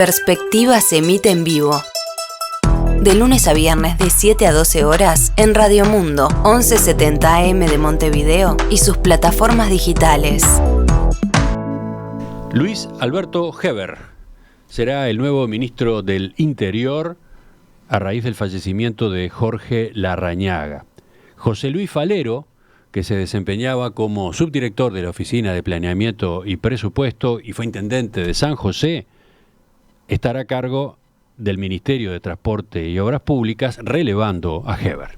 Perspectiva se emite en vivo. De lunes a viernes de 7 a 12 horas en Radio Mundo 1170 AM de Montevideo y sus plataformas digitales. Luis Alberto Heber será el nuevo ministro del Interior a raíz del fallecimiento de Jorge Larrañaga. José Luis Falero, que se desempeñaba como subdirector de la Oficina de Planeamiento y Presupuesto y fue intendente de San José, estará a cargo del Ministerio de Transporte y Obras Públicas, relevando a Heber.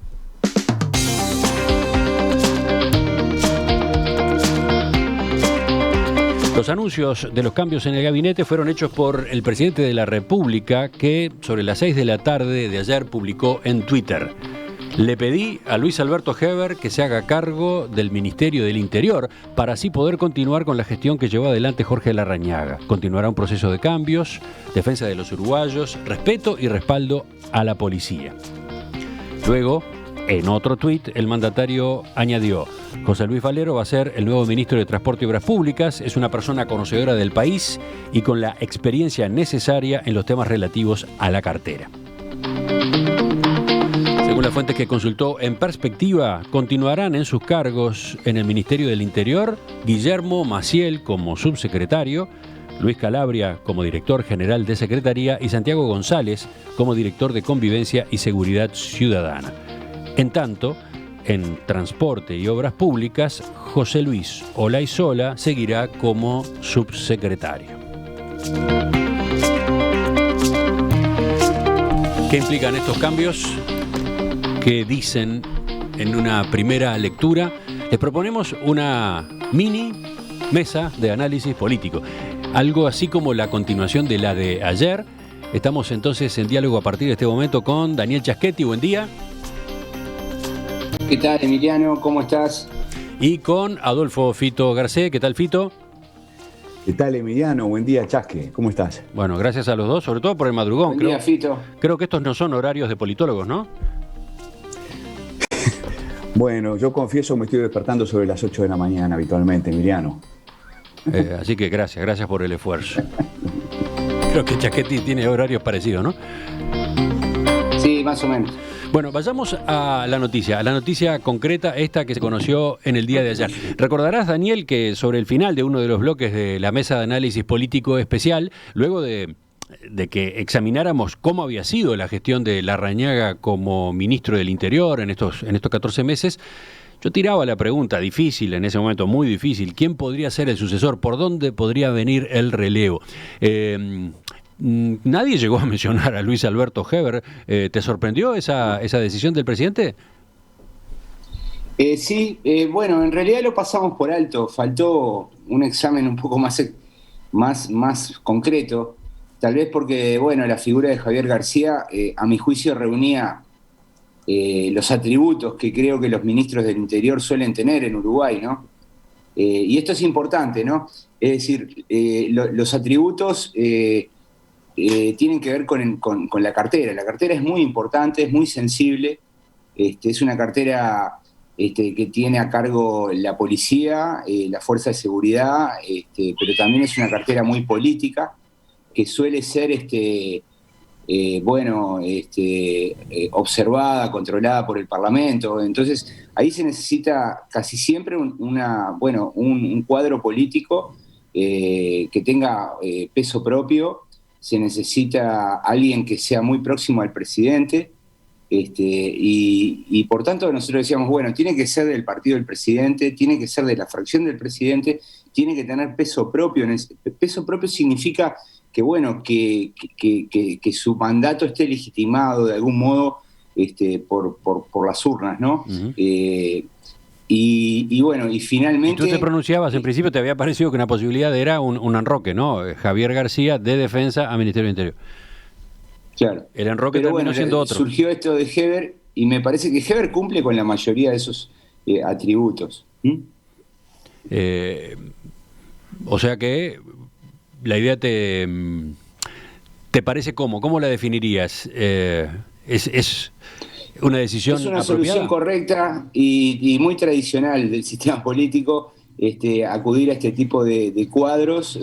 Los anuncios de los cambios en el gabinete fueron hechos por el presidente de la República, que sobre las 6 de la tarde de ayer publicó en Twitter: le pedí a Luis Alberto Heber que se haga cargo del Ministerio del Interior para así poder continuar con la gestión que llevó adelante Jorge Larrañaga. Continuará un proceso de cambios, defensa de los uruguayos, respeto y respaldo a la policía. Luego, en otro tuit, el mandatario añadió: José Luis Falero va a ser el nuevo ministro de Transporte y Obras Públicas, es una persona conocedora del país y con la experiencia necesaria en los temas relativos a la cartera. Según las fuentes que consultó en Perspectiva, continuarán en sus cargos en el Ministerio del Interior Guillermo Maciel como subsecretario, Luis Calabria como director general de Secretaría y Santiago González como director de Convivencia y Seguridad Ciudadana. En tanto, en Transporte y Obras Públicas, José Luis Olaizola seguirá como subsecretario. ¿Qué implican estos cambios? ¿Qué dicen en una primera lectura? Les proponemos una mini mesa de análisis político, algo así como la continuación de la de ayer. Estamos entonces en diálogo a partir de este momento con Daniel Chaschetti. Buen día. ¿Qué tal, Emiliano? ¿Cómo estás? Y con Adolfo Fito Garcés. ¿Qué tal, Fito? ¿Qué tal, Emiliano? Buen día, Chasque. ¿Cómo estás? Bueno, gracias a los dos, sobre todo por el madrugón. Buen día, Fito. Creo que estos no son horarios de politólogos, ¿no? Bueno, yo confieso me estoy despertando sobre las 8 de la mañana habitualmente, Emiliano. Así que gracias por el esfuerzo. Creo que Chaschetti tiene horarios parecidos, ¿no? Sí, más o menos. Bueno, vayamos a la noticia concreta, esta que se conoció en el día de ayer. Recordarás, Daniel, que sobre el final de uno de los bloques de la mesa de análisis político especial, luego de que examináramos cómo había sido la gestión de Larrañaga como ministro del Interior en estos 14 meses, yo tiraba la pregunta difícil, en ese momento muy difícil: ¿quién podría ser el sucesor? ¿Por dónde podría venir el relevo? Nadie llegó a mencionar a Luis Alberto Heber. ¿Te sorprendió esa decisión del presidente? Sí, bueno, en realidad lo pasamos por alto. Faltó un examen un poco más concreto. Tal vez porque, bueno, la figura de Javier García, a mi juicio, reunía los atributos que creo que los ministros del Interior suelen tener en Uruguay, ¿no? Y esto es importante, ¿no? Es decir, los atributos tienen que ver con la cartera. La cartera es muy importante, es muy sensible. Es una cartera que tiene a cargo la policía, la fuerza de seguridad, pero también es una cartera muy política, que suele ser observada, controlada por el Parlamento. Entonces, ahí se necesita casi siempre un cuadro político que tenga peso propio. Se necesita alguien que sea muy próximo al presidente, y por tanto nosotros decíamos, bueno, tiene que ser del partido del presidente, tiene que ser de la fracción del presidente, tiene que tener peso propio. Peso propio significa que, bueno, que su mandato esté legitimado de algún modo por las urnas, ¿no? Uh-huh. Y bueno, y finalmente... Y tú te pronunciabas, en principio te había parecido que una posibilidad era un enroque, ¿no? Javier García de Defensa a Ministerio del Interior. Claro. El enroque terminó siendo otro. Surgió esto de Heber, y me parece que Heber cumple con la mayoría de esos atributos. O sea que la idea te parece ¿cómo la definirías? ¿Es una decisión Es una apropiada? solución correcta y muy tradicional del sistema político, acudir a este tipo de cuadros,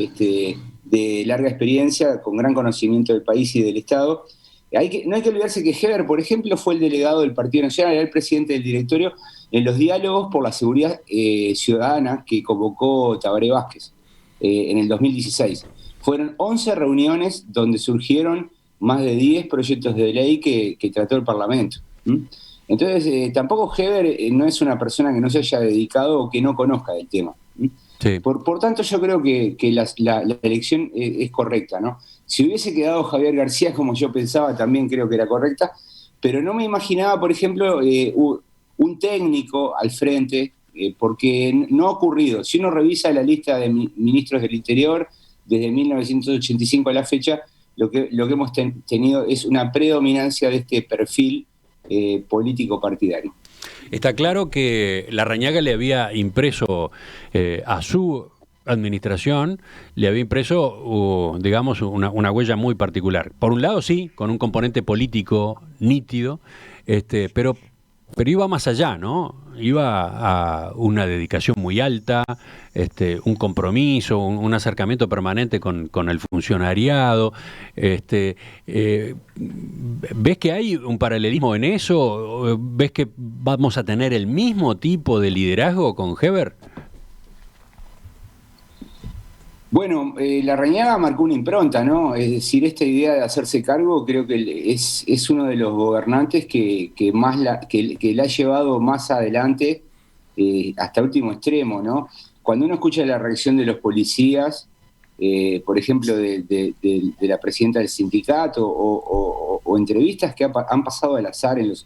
de larga experiencia, con gran conocimiento del país y del Estado. No hay que olvidarse que Heber, por ejemplo, fue el delegado del Partido Nacional, era el presidente del directorio en los diálogos por la seguridad ciudadana que convocó Tabaré Vázquez en el 2016. Fueron 11 reuniones donde surgieron más de 10 proyectos de ley que trató el Parlamento. Entonces, tampoco Heber no es una persona que no se haya dedicado o que no conozca del tema. Sí. Por tanto, yo creo que la elección es correcta, ¿no? Si hubiese quedado Javier García, como yo pensaba, también creo que era correcta, pero no me imaginaba, por ejemplo, un técnico al frente, porque no ha ocurrido. Si uno revisa la lista de ministros del Interior, desde 1985 a la fecha, lo que hemos tenido es una predominancia de este perfil político partidario. Está claro que Larrañaga le había impreso a su administración, le había impreso, digamos, una huella muy particular. Por un lado, sí, con un componente político nítido, pero iba más allá, ¿no? Iba a una dedicación muy alta, un compromiso, un acercamiento permanente con el funcionariado. ¿Ves que hay un paralelismo en eso? ¿Ves que vamos a tener el mismo tipo de liderazgo con Heber? Bueno, Larrañaga marcó una impronta, ¿no? Es decir, esta idea de hacerse cargo creo que es uno de los gobernantes que la ha llevado más adelante hasta último extremo, ¿no? Cuando uno escucha la reacción de los policías, por ejemplo, de la presidenta del sindicato o entrevistas que han pasado al azar en los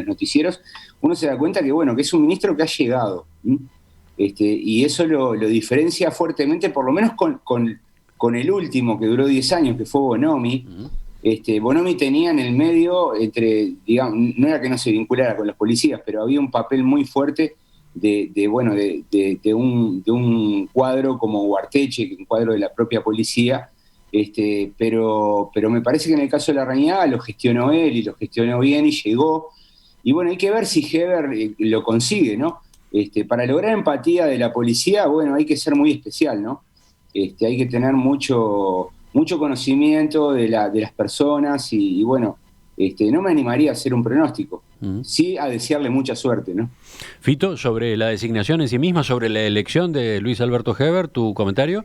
noticieros, uno se da cuenta que, bueno, que es un ministro que ha llegado, ¿sí? Y eso lo diferencia fuertemente, por lo menos con el último, que duró 10 años, que fue Bonomi. Bonomi tenía en el medio, digamos, no era que no se vinculara con los policías, pero había un papel muy fuerte de un cuadro como Ugarteche, un cuadro de la propia policía, pero me parece que en el caso de Larrañaga lo gestionó él y lo gestionó bien y llegó. Y bueno, hay que ver si Heber lo consigue, ¿no? Para lograr empatía de la policía, bueno, hay que ser muy especial, ¿no? Hay que tener mucho conocimiento de las personas y bueno, no me animaría a hacer un pronóstico. Sí a desearle mucha suerte, ¿no? Fito, sobre la designación en sí misma, sobre la elección de Luis Alberto Heber, ¿tu comentario?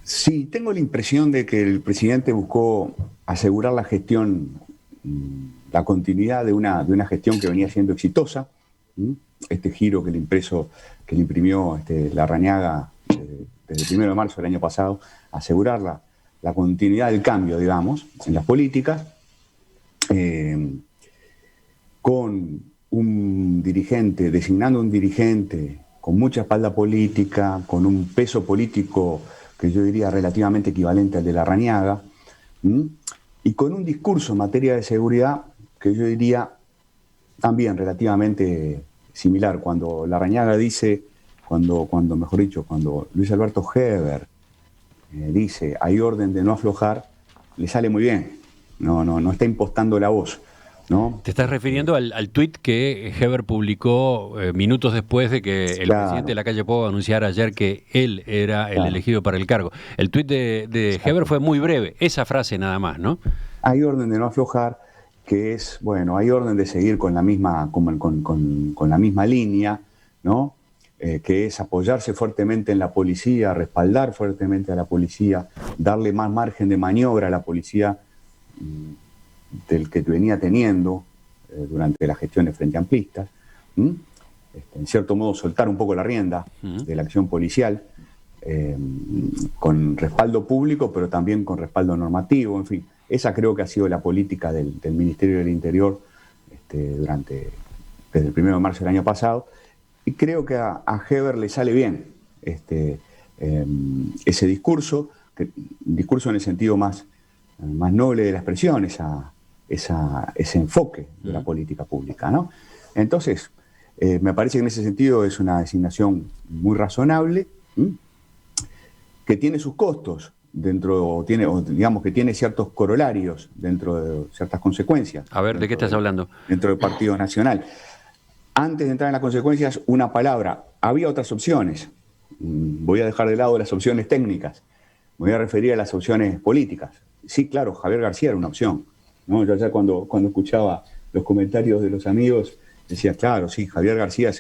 Sí, tengo la impresión de que el presidente buscó asegurar la gestión, la continuidad de una gestión que venía siendo exitosa. Este giro que le imprimió Larrañaga desde el 1 de marzo del año pasado, asegurar la continuidad del cambio, digamos, en las políticas, con un dirigente, designando un dirigente con mucha espalda política, con un peso político que yo diría relativamente equivalente al de Larrañaga, y con un discurso en materia de seguridad que yo diría también relativamente similar. Cuando Larrañaga dice, cuando Luis Alberto Heber dice hay orden de no aflojar, le sale muy bien, no está impostando la voz, ¿no? Te estás refiriendo al tuit que Heber publicó minutos después de que el presidente Lacalle Pou anunciara ayer que él era el elegido para el cargo. El tuit de Heber fue muy breve, esa frase nada más, ¿no? Hay orden de no aflojar, que es, bueno, hay orden de seguir con la misma línea, ¿no? Que es apoyarse fuertemente en la policía, respaldar fuertemente a la policía, darle más margen de maniobra a la policía del que venía teniendo durante las gestiones frente amplistas. En cierto modo, soltar un poco la rienda de la acción policial, con respaldo público, pero también con respaldo normativo, en fin. Esa creo que ha sido la política del Ministerio del Interior desde el 1 de marzo del año pasado, y creo que a Heber le sale bien ese discurso, un discurso en el sentido más noble de la expresión, ese enfoque de la política pública, ¿no? Entonces, me parece que en ese sentido es una designación muy razonable, que tiene sus costos, digamos que tiene ciertos corolarios dentro de ciertas consecuencias. A ver, ¿de qué estás hablando? Dentro del Partido Nacional. Antes de entrar en las consecuencias, una palabra. Había otras opciones. Voy a dejar de lado las opciones técnicas. me voy a referir a las opciones políticas. Sí, claro, Javier García era una opción, ¿no? Yo ya cuando escuchaba los comentarios de los amigos, decía, claro, sí, Javier García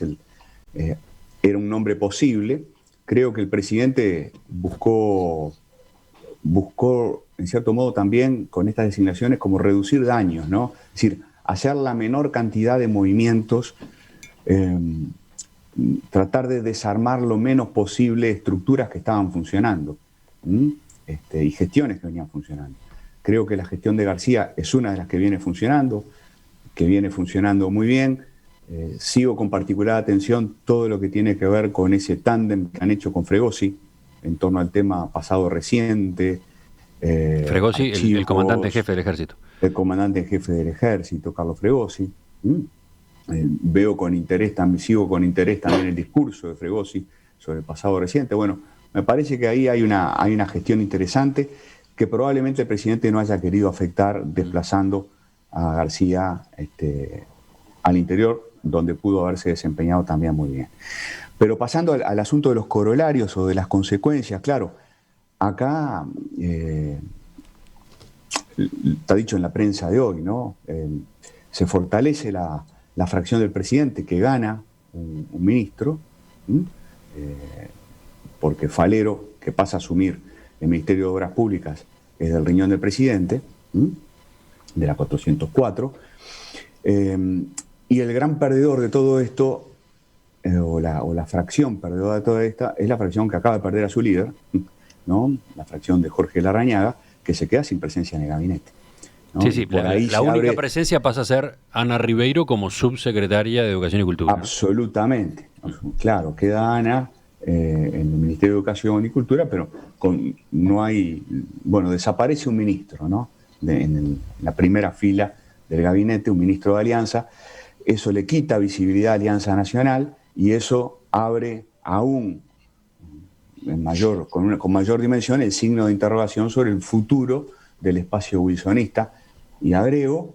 era un nombre posible. Creo que el presidente buscó, en cierto modo también, con estas designaciones, como reducir daños, ¿no? Es decir, hacer la menor cantidad de movimientos, tratar de desarmar lo menos posible estructuras que estaban funcionando y gestiones que venían funcionando. Creo que la gestión de García es una de las que viene funcionando muy bien. Sigo con particular atención todo lo que tiene que ver con ese tándem que han hecho con Fregosi en torno al tema pasado reciente. Fregosi, el comandante en jefe del ejército. El comandante en jefe del ejército, Carlos Fregosi. Sigo con interés también el discurso de Fregosi sobre el pasado reciente. Bueno, me parece que ahí hay una gestión interesante que probablemente el presidente no haya querido afectar desplazando a García al interior, donde pudo haberse desempeñado también muy bien. Pero pasando al asunto de los corolarios o de las consecuencias, claro, acá está dicho en la prensa de hoy, ¿no? Se fortalece la fracción del presidente que gana un ministro, porque Falero, que pasa a asumir el Ministerio de Obras Públicas, es del riñón del presidente, de la 404, y el gran perdedor de todo esto, o la fracción perdedora de toda esta, es la fracción que acaba de perder a su líder, ¿no? La fracción de Jorge Larrañaga, que se queda sin presencia en el gabinete, ¿no? Sí, la única presencia pasa a ser Ana Ribeiro como subsecretaria de Educación y Cultura. Absolutamente, claro, queda Ana en el Ministerio de Educación y Cultura, pero desaparece un ministro, ¿no? En la primera fila del gabinete, un ministro de Alianza. Eso le quita visibilidad a Alianza Nacional y eso abre aún con mayor dimensión el signo de interrogación sobre el futuro del espacio wilsonista. Y agrego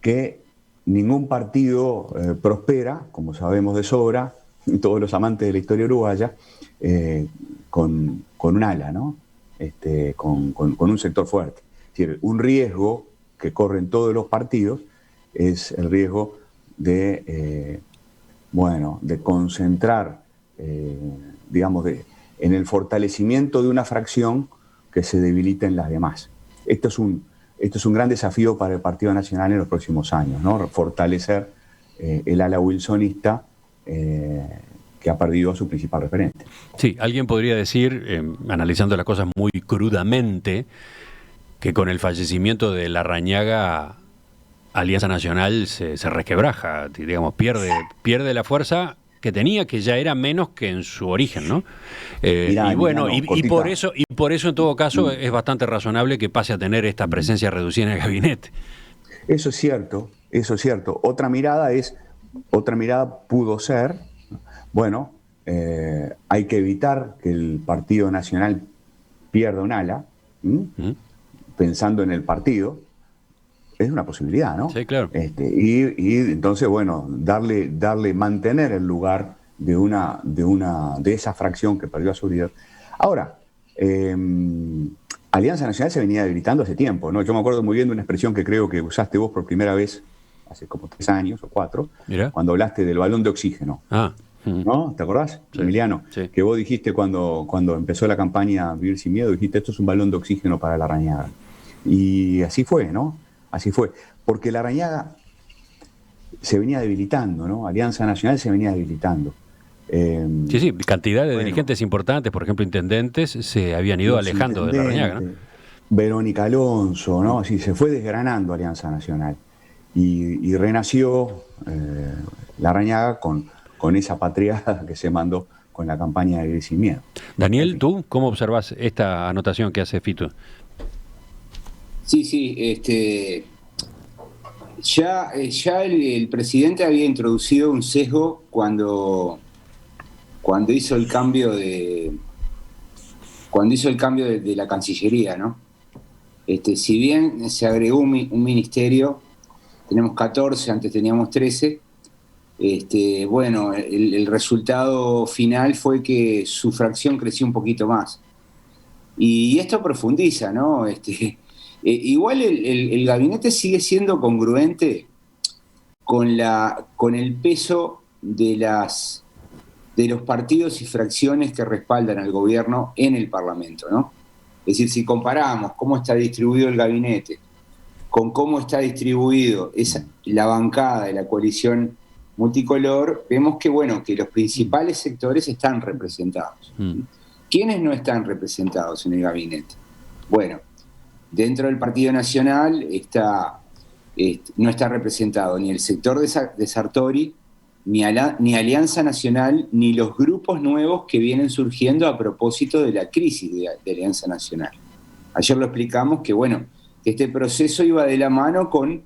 que ningún partido prospera, como sabemos de sobra, todos los amantes de la historia uruguaya, con un ala, ¿no? Con un sector fuerte. Es decir, un riesgo que corren todos los partidos es el riesgo de concentrar, en el fortalecimiento de una fracción que se debilita en las demás. Esto es un gran desafío para el Partido Nacional en los próximos años, ¿no? Fortalecer el ala wilsonista que ha perdido a su principal referente. Sí, alguien podría decir, analizando las cosas muy crudamente, que con el fallecimiento de Larrañaga, Alianza Nacional se resquebraja, digamos, pierde la fuerza que tenía, que ya era menos que en su origen, ¿no? Por eso en todo caso es bastante razonable que pase a tener esta presencia reducida en el gabinete. Eso es cierto. Otra mirada pudo ser, hay que evitar que el Partido Nacional pierda un ala, pensando en el partido. Es una posibilidad, ¿no? Sí, claro. Y entonces, mantener el lugar de esa fracción que perdió a su líder. Ahora, Alianza Nacional se venía debilitando hace tiempo, ¿no? Yo me acuerdo muy bien de una expresión que creo que usaste vos por primera vez hace como 3 años o 4, cuando hablaste del balón de oxígeno. ¿No? ¿Te acordás, sí, Emiliano? Sí. Que vos dijiste cuando empezó la campaña Vivir Sin Miedo, dijiste, esto es un balón de oxígeno para Larrañaga. Y así fue, ¿no? Así fue. Porque Larrañaga se venía debilitando, ¿no? Alianza Nacional se venía debilitando. Sí, cantidad de dirigentes importantes, por ejemplo, intendentes, se habían ido alejando de Larrañaga, ¿no? Verónica Alonso, ¿no? Así se fue desgranando Alianza Nacional. Y renació Larrañaga con esa patriada que se mandó con la campaña de Vivir Sin Miedo. Daniel, ¿tú cómo observás esta anotación que hace Fito? Sí, ya el presidente había introducido un sesgo cuando hizo el cambio de la Cancillería, ¿no? Si bien se agregó un ministerio, tenemos 14, antes teníamos 13, el resultado final fue que su fracción creció un poquito más. Y esto profundiza, ¿no? Igual el gabinete sigue siendo congruente con el peso de los partidos y fracciones que respaldan al gobierno en el Parlamento, ¿no? Es decir, si comparamos cómo está distribuido el gabinete con cómo está distribuido la bancada de la coalición multicolor, vemos que, bueno, que los principales sectores están representados. ¿Quiénes no están representados en el gabinete? Bueno, dentro del Partido Nacional no está representado ni el sector de Sartori, ni Alianza Nacional, ni los grupos nuevos que vienen surgiendo a propósito de la crisis de Alianza Nacional. Ayer lo explicamos que, bueno, este proceso iba de la mano con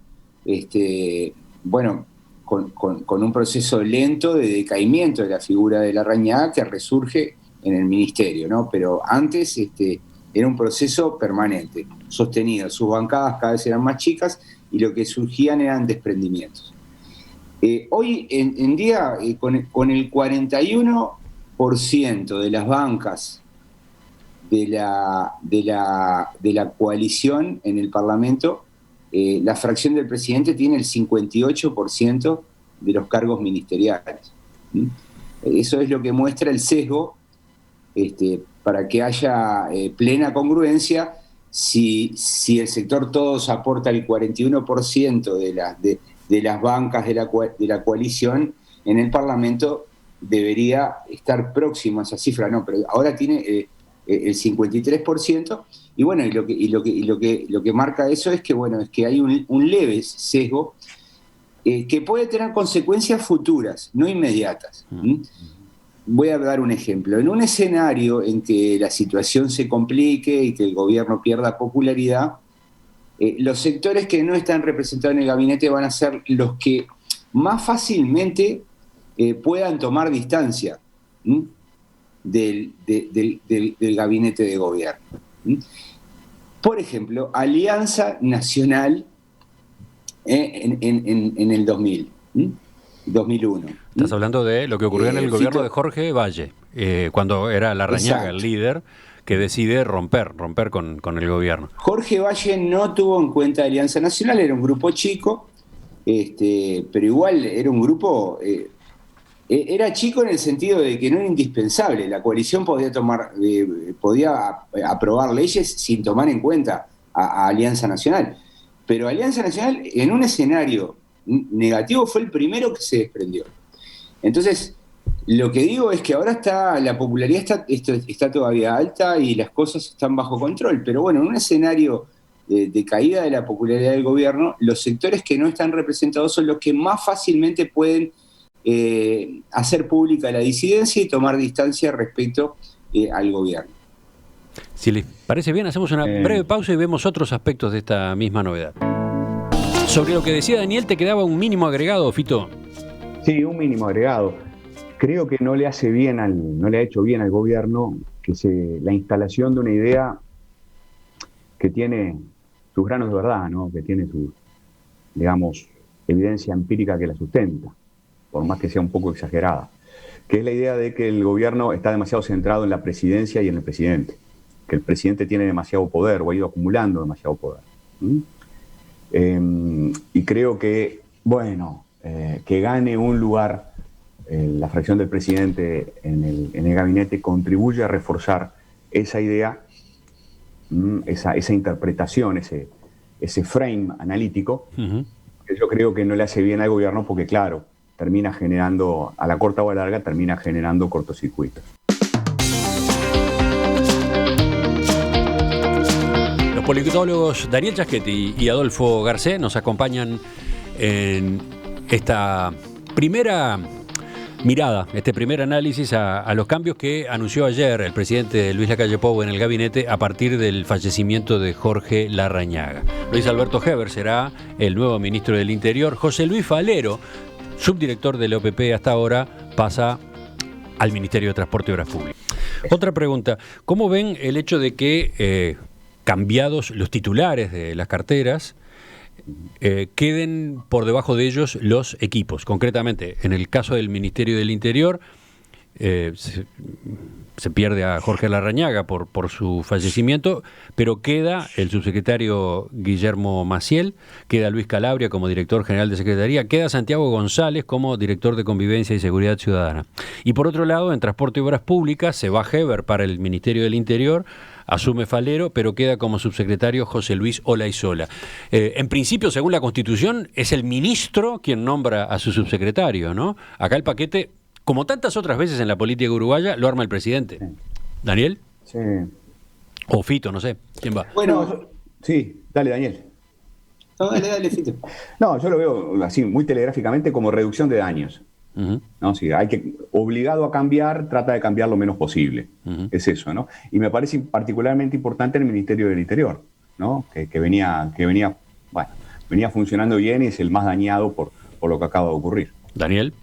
un proceso lento de decaimiento de la figura de Larrañaga que resurge en el ministerio, ¿no? Pero antes era un proceso permanente, sostenido. Sus bancadas cada vez eran más chicas y lo que surgían eran desprendimientos. Hoy en día, con el 41% de las bancas de la coalición en el Parlamento, la fracción del presidente tiene el 58% de los cargos ministeriales. Eso es lo que muestra el sesgo para que haya plena congruencia. Si el sector todos aporta el 41% de las bancas de la coalición, en el Parlamento debería estar próximo a esa cifra, no, pero ahora tiene el 53%, y bueno, lo que marca eso es que, bueno, es que hay un leve sesgo que puede tener consecuencias futuras, no inmediatas. Voy a dar un ejemplo. En un escenario en que la situación se complique y que el gobierno pierda popularidad, los sectores que no están representados en el gabinete van a ser los que más fácilmente puedan tomar distancia del gabinete de gobierno. Por ejemplo, Alianza Nacional en el 2001. Estás hablando de lo que ocurrió en el gobierno de Jorge Valle, cuando era Larrañaga el líder, que decide romper con el gobierno. Jorge Valle no tuvo en cuenta Alianza Nacional, era un grupo chico, pero igual era un grupo... era chico en el sentido de que no era indispensable. La coalición podía aprobar leyes sin tomar en cuenta a Alianza Nacional. Pero Alianza Nacional, en un escenario negativo, fue el primero que se desprendió. Entonces, lo que digo es que ahora la popularidad está todavía alta y las cosas están bajo control. Pero bueno, en un escenario de caída de la popularidad del gobierno, los sectores que no están representados son los que más fácilmente pueden hacer pública la disidencia y tomar distancia respecto al gobierno. Si les parece bien, hacemos una breve pausa y vemos otros aspectos de esta misma novedad. Sobre lo que decía Daniel, ¿te quedaba un mínimo agregado, Fito? Sí, un mínimo agregado. Creo que no le ha hecho bien al gobierno la instalación de una idea que tiene sus granos de verdad, ¿no? Que tiene su, digamos, evidencia empírica que la sustenta, por más que sea un poco exagerada, que es la idea de que el gobierno está demasiado centrado en la presidencia y en el presidente, que el presidente tiene demasiado poder o ha ido acumulando demasiado poder. Y creo que, bueno, que gane un lugar la fracción del presidente en el gabinete contribuye a reforzar esa idea, esa interpretación, ese frame analítico, que yo creo que no le hace bien al gobierno porque, claro, termina generando, a la corta o a la larga, termina generando cortocircuitos. Los politólogos Daniel Chaschetti y Adolfo Garcés nos acompañan en esta primera mirada, este primer análisis a los cambios que anunció ayer el presidente Luis Lacalle Pou en el gabinete a partir del fallecimiento de Jorge Larrañaga. Luis Alberto Heber será el nuevo ministro del Interior. José Luis Falero, subdirector del OPP hasta ahora, pasa al Ministerio de Transporte y Obras Públicas. Otra pregunta, ¿cómo ven el hecho de que, cambiados los titulares de las carteras, queden por debajo de ellos los equipos? Concretamente, en el caso del Ministerio del Interior, se pierde a Jorge Larrañaga por su fallecimiento, pero queda el subsecretario Guillermo Maciel, queda Luis Calabria como director general de Secretaría, queda Santiago González como director de Convivencia y Seguridad Ciudadana. Y por otro lado, en Transporte y Obras Públicas se va Heber para el Ministerio del Interior, asume Falero, pero queda como subsecretario José Luis Olaizola. En principio, según la Constitución, es el ministro quien nombra a su subsecretario, ¿no? Acá el paquete, como tantas otras veces en la política uruguaya, lo arma el presidente. Sí. ¿Daniel? Sí. O Fito, no sé. ¿Quién va? Bueno, Sí, dale, Daniel. no, dale, Fito. No, yo lo veo así, muy telegráficamente, como reducción de daños. Uh-huh. ¿No? Sí, hay que, obligado a cambiar, trata de cambiar lo menos posible. Uh-huh. Es eso, ¿no? Y me parece particularmente importante el Ministerio del Interior, ¿no? Que venía funcionando bien y es el más dañado por lo que acaba de ocurrir. ¿Daniel?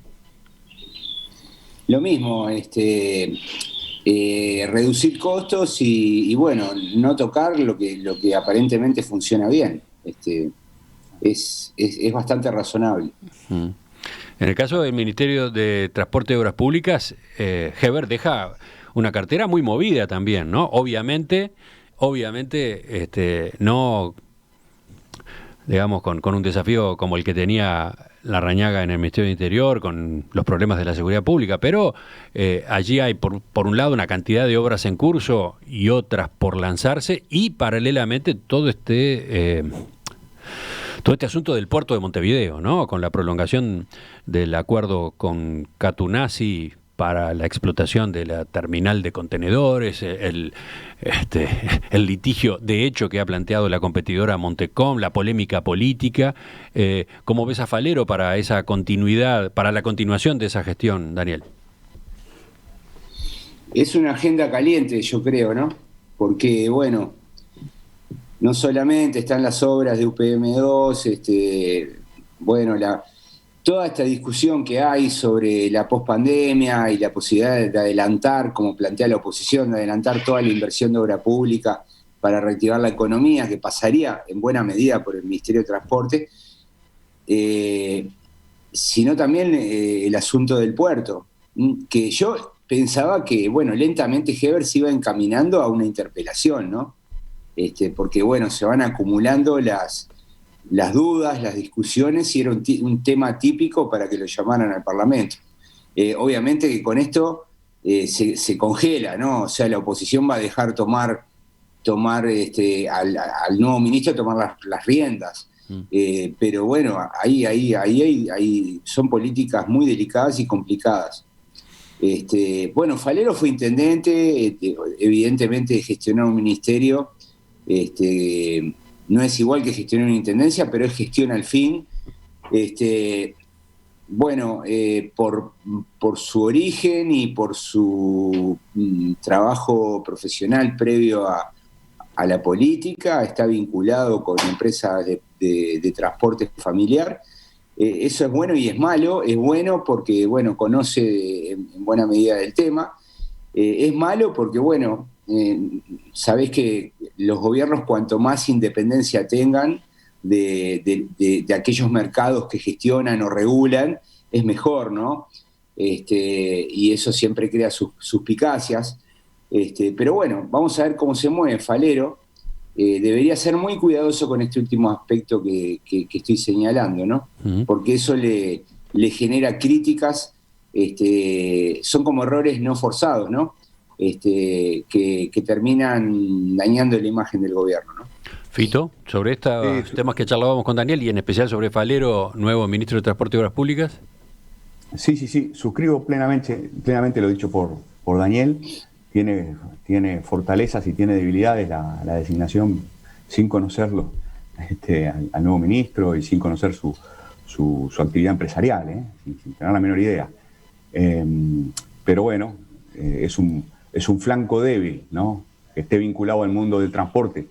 Lo mismo, reducir costos y bueno, no tocar lo que aparentemente funciona bien. Es bastante razonable. Uh-huh. En el caso del Ministerio de Transporte y Obras Públicas, Heber deja una cartera muy movida también, ¿no? Obviamente, no, digamos, con un desafío como el que tenía Larrañaga en el Ministerio del Interior, con los problemas de la seguridad pública, pero allí hay, por un lado, una cantidad de obras en curso y otras por lanzarse, y paralelamente todo este asunto del puerto de Montevideo, ¿no? Con la prolongación del acuerdo con Catunasi para la explotación de la terminal de contenedores, el litigio de hecho que ha planteado la competidora Montecom, la polémica política. ¿Cómo ves a Falero para esa continuidad, para la continuación de esa gestión, Daniel? Es una agenda caliente, yo creo, ¿no? Porque, bueno, no solamente están las obras de UPM2, toda esta discusión que hay sobre la pospandemia y la posibilidad de adelantar, como plantea la oposición, de adelantar toda la inversión de obra pública para reactivar la economía, que pasaría en buena medida por el Ministerio de Transporte, sino también el asunto del puerto, que yo pensaba que, bueno, lentamente Heber se iba encaminando a una interpelación, ¿no? Porque, bueno, se van acumulando las dudas, las discusiones, y era un tema típico para que lo llamaran al Parlamento. Obviamente que con esto se congela, ¿no? O sea, la oposición va a dejar tomar al nuevo ministro tomar las riendas. Pero bueno, ahí son políticas muy delicadas y complicadas. Bueno, Falero fue intendente, evidentemente gestionó un ministerio, no es igual que gestionar una intendencia, pero es gestión al fin. Por su origen y por su trabajo profesional previo a la política, está vinculado con empresas de transporte familiar. Eso es bueno y es malo. Es bueno porque, bueno, conoce en buena medida del tema. Es malo porque, bueno, sabés que los gobiernos, cuanto más independencia tengan de aquellos mercados que gestionan o regulan, es mejor, ¿no? Y eso siempre crea suspicacias. Pero bueno, vamos a ver cómo se mueve Falero. Debería ser muy cuidadoso con este último aspecto que estoy señalando, ¿no? Uh-huh. Porque eso le genera críticas, son como errores no forzados, ¿no? Que terminan dañando la imagen del gobierno, ¿no? Fito, sobre estos temas que charlábamos con Daniel y en especial sobre Falero, nuevo ministro de Transporte y Obras Públicas. Sí, suscribo plenamente lo dicho por Daniel. Tiene fortalezas y tiene debilidades la designación, sin conocerlo al nuevo ministro y sin conocer su actividad empresarial, sin tener la menor idea. Pero bueno, es un flanco débil, ¿no? Que esté vinculado al mundo del transporte,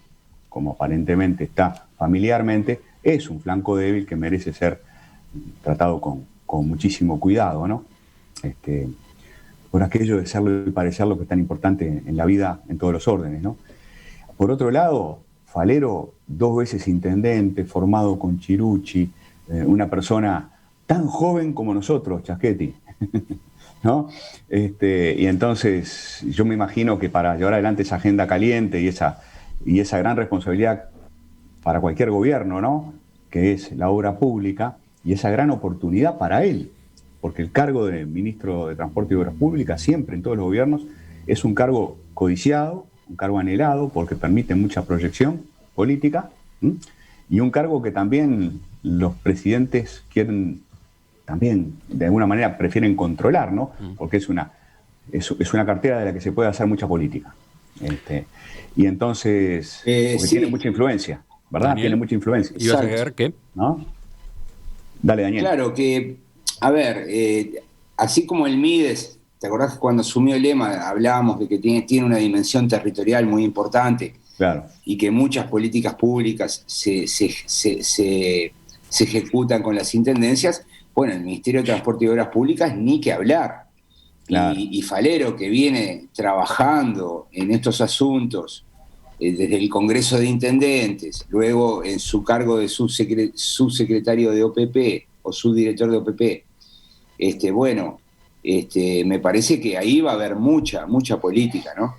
como aparentemente está familiarmente, es un flanco débil que merece ser tratado con muchísimo cuidado, ¿no? Por aquello de serlo y parecerlo que es tan importante en la vida en todos los órdenes, ¿no? Por otro lado, Falero, 2 veces intendente, formado con Chirucci, una persona tan joven como nosotros, Chaschetti, ¿no? Y entonces yo me imagino que para llevar adelante esa agenda caliente y esa gran responsabilidad para cualquier gobierno, ¿no? Que es la obra pública, y esa gran oportunidad para él, porque el cargo de ministro de Transporte y Obras Públicas siempre en todos los gobiernos es un cargo codiciado, un cargo anhelado porque permite mucha proyección política, ¿m? Y un cargo que también los presidentes quieren, también de alguna manera prefieren controlar, ¿no? Porque es una cartera de la que se puede hacer mucha política. Y entonces, porque sí. tiene mucha influencia, ¿verdad? Daniel, Tiene mucha influencia. ¿ibas a ver qué? ¿No? Dale, Daniel. Claro que, a ver, así como el Mides, ¿te acordás que cuando asumió el lema hablábamos de que tiene una dimensión territorial muy importante? Claro. Y que muchas políticas públicas se ejecutan con las intendencias. Bueno, el Ministerio de Transporte y Obras Públicas ni que hablar. Claro. Y Falero, que viene trabajando en estos asuntos desde el Congreso de Intendentes, luego en su cargo de subsecretario de OPP o subdirector de OPP, me parece que ahí va a haber mucha política, ¿no?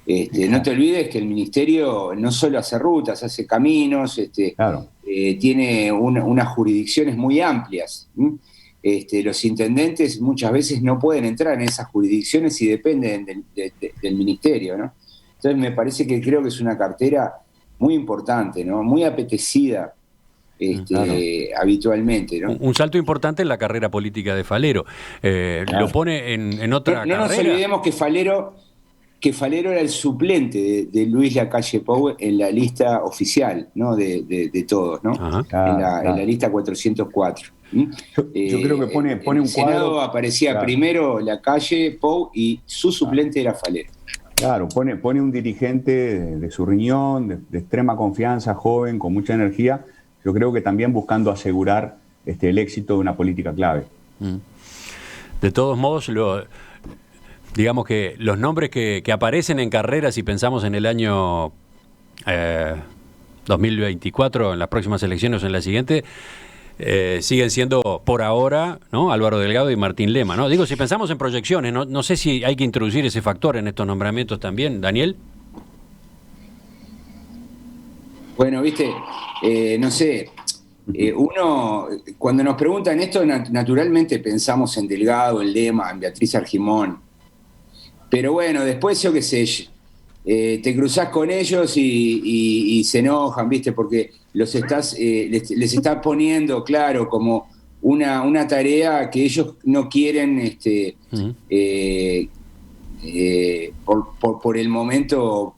No te olvides que el Ministerio no solo hace rutas, hace caminos, Claro. tiene unas jurisdicciones muy amplias. Los intendentes muchas veces no pueden entrar en esas jurisdicciones y dependen del Ministerio, ¿no? Entonces me parece que creo que es una cartera muy importante, ¿no? Muy apetecida Claro. habitualmente, ¿no? Un salto importante en la carrera política de Falero. Claro. Lo pone en otra No nos carrera. olvidemos que Falero era el suplente de Luis Lacalle Pou en la lista oficial, ¿no? de todos, ¿no? Ajá. En la lista 404. Yo creo que pone en un el Senado cuadro. aparecía Claro. primero Lacalle Pou y su suplente era Falero. Claro, pone un dirigente de su riñón, de extrema confianza, joven, con mucha energía. Yo creo que también buscando asegurar el éxito de una política clave. De todos modos, digamos que los nombres que aparecen en carreras, si pensamos en el año 2024, en las próximas elecciones o en la siguiente, siguen siendo por ahora, ¿no? Álvaro Delgado y Martín Lema, ¿no? Digo, si pensamos en proyecciones, no sé si hay que introducir ese factor en estos nombramientos también, Daniel. Bueno, viste, no sé, uno, cuando nos preguntan esto, naturalmente pensamos en Delgado, en Lema, en Beatriz Argimón. Pero bueno, después yo qué sé, te cruzás con ellos y se enojan, ¿viste? Porque les estás poniendo, claro, como una tarea que ellos no quieren por el momento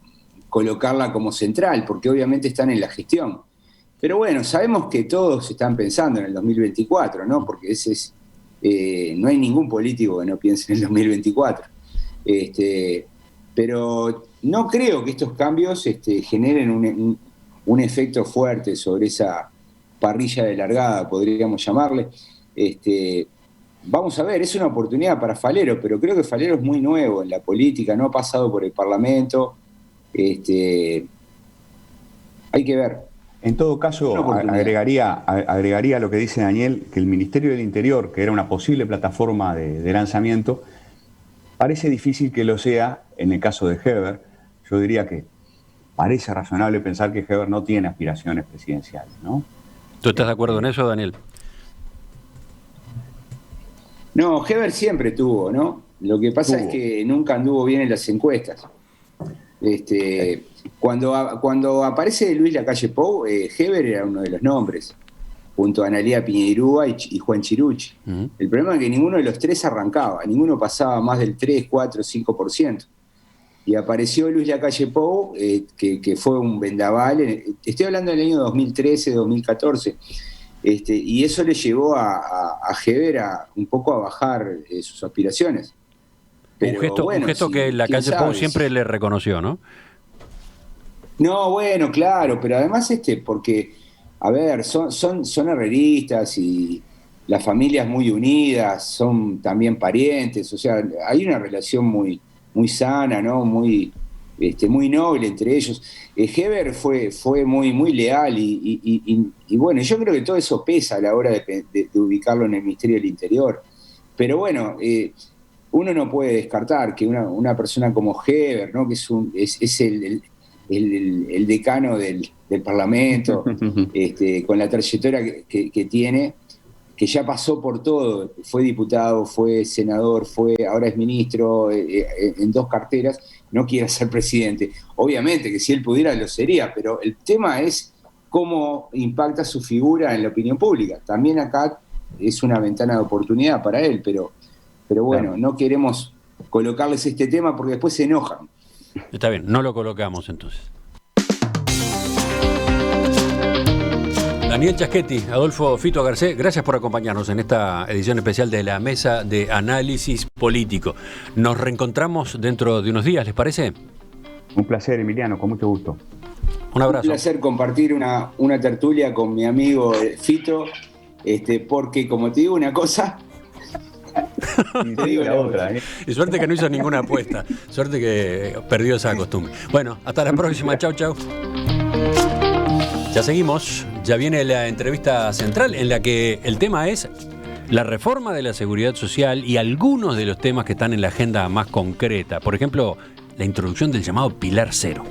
colocarla como central, porque obviamente están en la gestión. Pero bueno, sabemos que todos están pensando en el 2024, ¿no? Porque no hay ningún político que no piense en el 2024. Pero no creo que estos cambios generen un efecto fuerte sobre esa parrilla de largada, podríamos llamarle. Vamos a ver, es una oportunidad para Falero, pero creo que Falero es muy nuevo en la política, no ha pasado por el Parlamento. Hay que ver. En todo caso, agregaría lo que dice Daniel, que el Ministerio del Interior, que era una posible plataforma de lanzamiento, parece difícil que lo sea en el caso de Heber. Yo diría que parece razonable pensar que Heber no tiene aspiraciones presidenciales, ¿no? ¿Tú estás de acuerdo en eso, Daniel? No, Heber siempre tuvo, ¿no? Lo que pasa es que nunca anduvo bien en las encuestas. Cuando aparece Luis Lacalle Pou, Heber era uno de los nombres, junto a Analía Piñeirúa y Juan Chirucci. El problema es que ninguno de los tres arrancaba, ninguno pasaba más del 3, 4, 5%. Y apareció Luis Lacalle Pou, que fue un vendaval, estoy hablando del año 2013, 2014, y eso le llevó a Heber un poco a bajar sus aspiraciones. Pero, un gesto que Lacalle Pou siempre le reconoció, ¿no? No, bueno, claro, pero además porque, a ver, son herreristas y las familias muy unidas, son también parientes, o sea, hay una relación muy sana, ¿no? Muy noble entre ellos. Heber fue muy leal y bueno, yo creo que todo eso pesa a la hora de ubicarlo en el Ministerio del Interior. Pero bueno, uno no puede descartar que una persona como Heber, ¿no? Que es el decano del Parlamento, con la trayectoria que tiene, que ya pasó por todo, fue diputado, fue senador, ahora es ministro en 2 carteras, no quiere ser presidente. Obviamente que si él pudiera lo sería, pero el tema es cómo impacta su figura en la opinión pública. También acá es una ventana de oportunidad para él, pero bueno, claro, no queremos colocarles este tema porque después se enojan. Está bien, no lo colocamos entonces. Daniel Chaschetti, Adolfo Fito Garcés, gracias por acompañarnos en esta edición especial de la Mesa de Análisis Político. Nos reencontramos dentro de unos días, ¿les parece? Un placer, Emiliano, con mucho gusto. Un abrazo. Un placer compartir una tertulia con mi amigo Fito, porque como te digo una cosa... te digo la otra, Y suerte que no hizo ninguna apuesta, suerte que perdió esa costumbre. Bueno, hasta la próxima, chau. Ya seguimos, ya viene la entrevista central en la que el tema es la reforma de la seguridad social y algunos de los temas que están en la agenda más concreta. Por ejemplo, la introducción del llamado Pilar Cero.